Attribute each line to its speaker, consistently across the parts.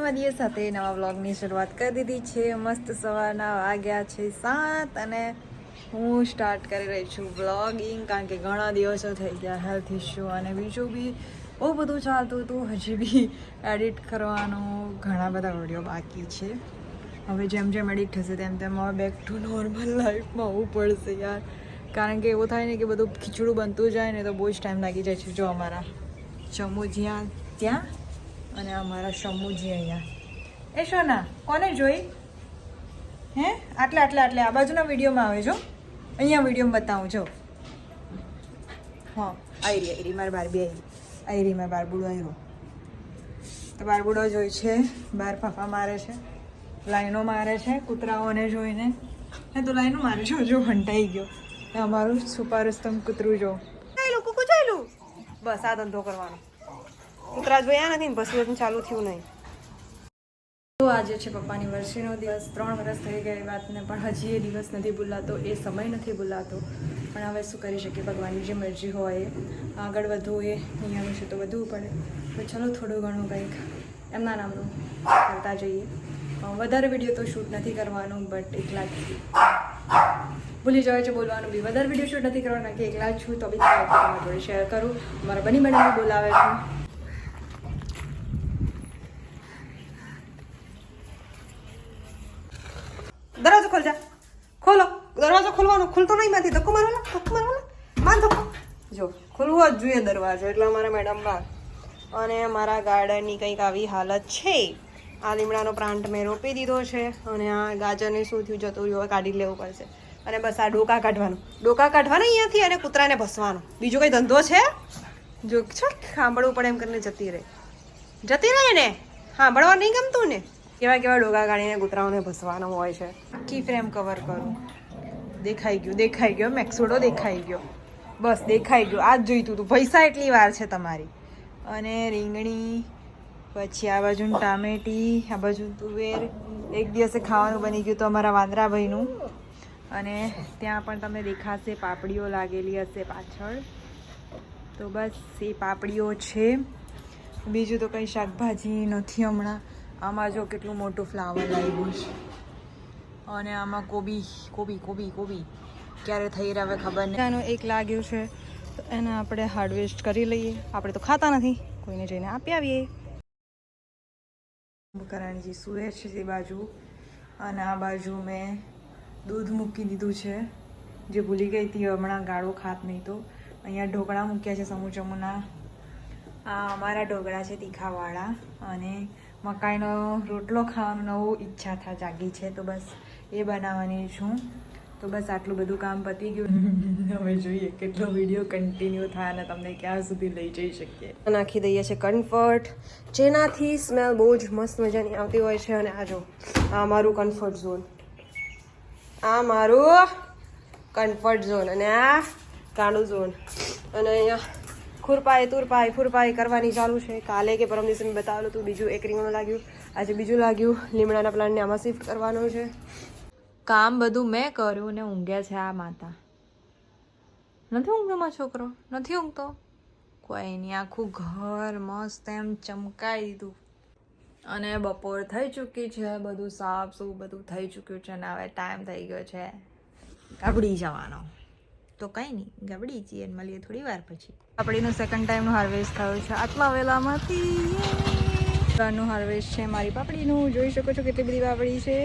Speaker 1: નવા દિવસ સાથે નવા વ્લોગની શરૂઆત કરી દીધી છે. મસ્ત સવારના વાગ્યા છે 7 અને હું સ્ટાર્ટ કરી રહી છું વ્લોગિંગ, કારણ કે ઘણા દિવસો થઈ ગયા હેલ્થ ઇશ્યુ અને બીજું બી બહુ બધું ચાલતું હતું. હજી બી એડિટ કરવાનું ઘણા બધા વિડીયો બાકી છે. હવે જેમ જેમ એડિટ થશે તેમ તેમ હવે બેક ટુ નોર્મલ લાઈફમાં આવવું પડશે યાર, કારણ કે એવું થાય ને કે બધું ખીચડું બનતું જાય ને તો બહુ જ ટાઈમ લાગી જાય છે. જો અમારા ચમુજિયા ત્યાં અને અમારા શમુજી અહીંયા. એ શોના કોને જોઈ હે? આટલે આ બાજુના વિડીયોમાં આવે જો, અહીંયા વિડીયોમાં બતાવું જો. હા આયરી મારા બારબી આયરી મારા બારબુડો આવ્યો. તો બારબુડો જોઈ છે, બાર ફાફા મારે છે, લાઈનો મારે છે કૂતરાઓને જોઈને. હે તો લાઈનો મારે છે, જો હંટાઈ ગયો. અમારું સુપારસ્તમ કૂતરું જો ચાલ્યું, કૂકું ચાલ્યું. બસ આ ધંધો કરવાનો. કૂતરા જોયા નથી ને પછી ચાલુ થયું નહીં. તો આજે છે પપ્પાની વર્ષીનો દિવસ. 3 વર્ષ થઈ ગયા એ વાતને, પણ હજી એ દિવસ નથી ભૂલાતો, એ સમય નથી ભૂલાતો. પણ હવે શું કરી શકીએ, ભગવાનની જે મરજી હોય એ આગળ વધવું એ અહીંયાનું છે તો વધવું પડે. તો ચલો થોડું ઘણું કંઈક એમના નામનું કરતા જઈએ. વધારે વિડીયો તો શૂટ નથી કરવાનું, બટ એકલા જ ભૂલી જવાય છે બોલવાનું બી. વધારે વિડીયો શૂટ નથી કરવાના કે એકલા જ છું તો બી તમારા જોડે શેર કરું. મારા બની બનાવીને બોલાવે છે. દરવાજો ખોલ જા, ખોલો દરવાજો. ખોલવાનો ખુલતો નહીં, માંથી ધક્કો મારવાનો માન ધક્કો. જો ખુલવો જ જોઈએ દરવાજો, એટલે અમારા મેડમ બહાર. અને મારા ગાર્ડનની કંઈક આવી હાલત છે. આ લીમડાનો પ્લાન્ટ મેં રોપી દીધો છે અને આ ગાજરને શું થયું જતું રહ્યું, કાઢી લેવું પડશે. અને બસ આ ડોકા કાઢવાના અહીંયાથી અને કૂતરાને ભસવાનો. બીજો કંઈ ધંધો છે? જો છો સાંભળવું પડે એમ કરીને જતી રહે ને. સાંભળવા નહીં ગમતું ને. કેવા ડોકા કાઢીને કૂતરાઓને ભસવાનો હોય છે. કી ફ્રેમ કવર કરું. દેખાઈ ગયો મેક્સોડો દેખાઈ ગયો. બસ દેખાઈ ગયો. આ જ જોઈતું હતું. પૈસા એટલી વાર છે તમારી. અને રીંગણી, પછી આ બાજુ ટામેટી, આ બાજુ તુવેર. એક દિવસે ખાવાનું બની ગયું તો અમારા વાંદરાભાઈનું. અને ત્યાં પણ તમને દેખાશે પાપડીઓ લાગેલી હશે પાછળ. તો બસ એ પાપડીઓ છે. બીજું તો કંઈ શાકભાજી નથી હમણાં. આમાં જો કેટલું મોટું ફ્લાવર લાગ્યું છે. અને આમાં કોબી ક્યારે થઈ રહે ખબર નહીં. આનું એક લાગ્યું છે તો એને આપણે હાર્વેસ્ટ કરી લઈએ. આપણે તો ખાતા નથી, કોઈને જઈને આપી આવીએ. કરાણીજી સૂએ છે તે બાજુ, અને આ બાજુ મેં દૂધ મૂકી દીધું છે, જે ભૂલી ગઈ હતી હમણાં. ગાળો ખાત નહીં તો અહીંયા ઢોકળા મૂક્યા છે સમૂચમુના. આ અમારા ઢોકળા છે તીખાવાળા. અને મકાઈનો રોટલો ખાવાનું નવું ઈચ્છા જાગી છે, તો બસ એ બનાવવાની છું. તો બસ આટલું બધું કામ પતી ગયું. હવે જોઈએ કેટલો વિડીયો કન્ટિન્યુ થાય અને તમને ક્યાં સુધી લઈ જઈ શકીએ. નાખી દઈએ છે કમ્ફર્ટ, જેનાથી સ્મેલ બહુ જ મસ્ત મજાની આવતી હોય છે. અને આ જો આ મારું કમ્ફર્ટ ઝોન, અને આ કાળું ઝોન. અને અહીંયા ફુરપાઈ કરવાની ચાલુ છે. કાલે કે પરમ દિવસે મેં બતાવેલું હતું. બીજું એક રીંગણું લાગ્યું, આજે બીજું લાગ્યું. લીમડાના પ્લાન્ટને આમાં શિફ્ટ કરવાનું છે. કામ બધું મેં કર્યું ને ઊંઘ્યા છે આ માતા. નથી ઊંઘતો મારો છોકરો? નથી ઊંઘતો? કોઈ નહીં, આખું ઘર મસ્ત એમ ચમકાઈ દીધું. અને બપોર થઈ ચૂકી છે, બધું સાફ સૂફ બધું થઈ ચૂક્યું છે. અને હવે ટાઈમ થઈ ગયો છે ગબડી જવાનો. તો કંઈ નહીં, ગબડી જઈએ અને મળીએ થોડી વાર પછી. પાપડીનું સેકન્ડ ટાઈમનું હાર્વેસ્ટ થયું છે આટલા વેલામાંથી. નું હાર્વેસ્ટ છે મારી પાપડીનું. જોઈ શકો છો કેટલી બધી પાપડી છે.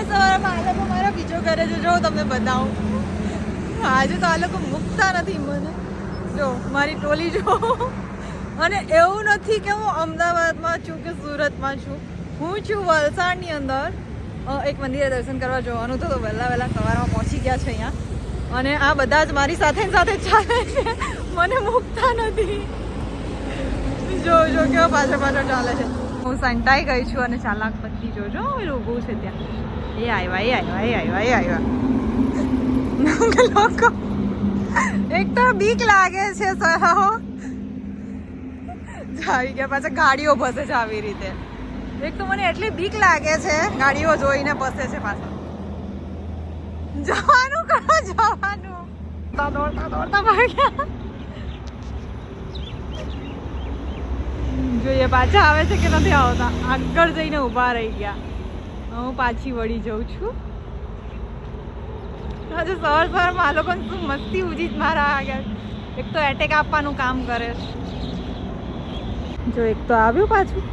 Speaker 1: સવારમાં આ લોકો મારા બીજો કરે છે, જો તમને બતાવું. આજે તો આ લોકો મૂકતા નથી મને. જો મારી ટોલી જો. અને એવું નથી કે હું અમદાવાદમાં છું કે સુરતમાં છું. હું છું વલસાડની અંદર. એક મંદિરે દર્શન કરવા જવાનું તો વહેલા સવારમાં પહોંચી ગયા છે અહીંયા. અને આ બધા જ મારી સાથે ચાલે છે, મને મૂકતા નથી. જો કેવો પાછળ ચાલે છે. હું સંટાઈ ગઈ છું અને ચાલાક પત્ની જોજો ઊભું છે ત્યાં. એ આવ્યા લોકો. એક તો બીક લાગે છે સરાઓ. આવી ગયા પાછા ગાડીઓ ભસે છે આવી રીતે. એક તો મને એટલી બીક લાગે છે, ગાડીઓ જોઈને પસે છે પાછા. જવાનું દોડતા ભાગ્યા.
Speaker 2: જોઈએ પાછા આવે છે કે નથી આવતા. આગળ જઈને ઊભા રહી ગયા. હું પાછી વળી જાઉં છું. હજુ સવારમાં આ લોકોને શું મસ્તી ઉજી જ મારા આગળ. એક તો એટેક આપવાનું કામ કરે છે. જો એક તો આવ્યું પાછું.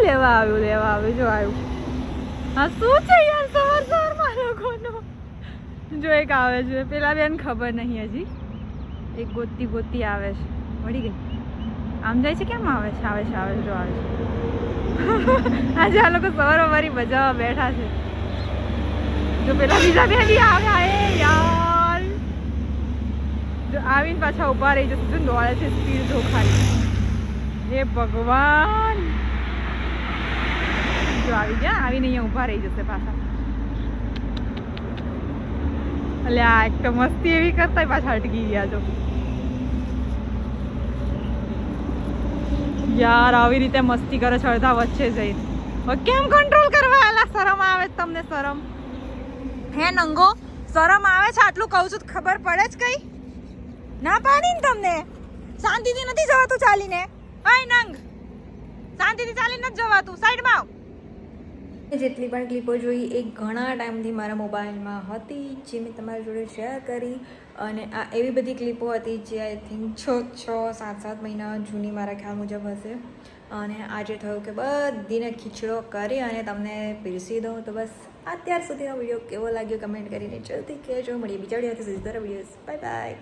Speaker 2: લેવા આવ્યું જો આવ્યું. હા શું છે યાર સવારમાં લોકોનું. જો એક આવે છે, પેલા બેન ખબર નહીં હજી. એક ગોતી આવે છે. વળી ગઈ. આમ જાય છે કેમ આવે છે જો આવે છે. આજે આ લોકો સવારમાં મારી બજાવવા બેઠા છે. જો પેલા બીજા બે બી આવ્યા એ યાર. જો આવીને પાછા ઊભા રહી જશે. જો દોડે છે સ્પીડ જો ખાલી. એ ભગવાન. જો આવી ગયા, આવીને અહીંયા ઊભા રહી જશે પાછા. એટલે આ એક તો મસ્તી એવી કરતા પાછા અટકી ગયા. જો યાર આવી રીતે મસ્તી કરે છે અડધા વચ્ચે જઈને. કેમ કંટ્રોલ કરવા આલા? શરમ આવે છે તમને? શરમ હે નંગો? શરમ આવે છે? આટલું કહું છું ખબર પડે જ કઈ ના પાડી ને તમને? શાંતિથી નથી જવાતું ચાલીને? હાય નંગ, શાંતિથી ચાલીને નથી જવાતું. સાઈડમાં આવ.
Speaker 1: જેટલી પણ ક્લિપો જોઈ એ ઘણા ટાઈમથી મારા મોબાઈલમાં હતી, જે મેં તમારી જોડે શેર કરી. અને આ એવી બધી ક્લિપો હતી જે આઈ થિંક 6-7 મહિના જૂની મારા ખ્યાલ મુજબ હશે. અને આજે થયું કે બધીને ખીચડો કરી અને તમને પીરસી દઉં. તો બસ અત્યાર સુધીનો વિડીયો કેવો લાગ્યો કમેન્ટ કરીને જલ્દી કહેજો. મળીએ બીજા વિડીયોથી. સીધા વિડીયોઝ. Bye bye.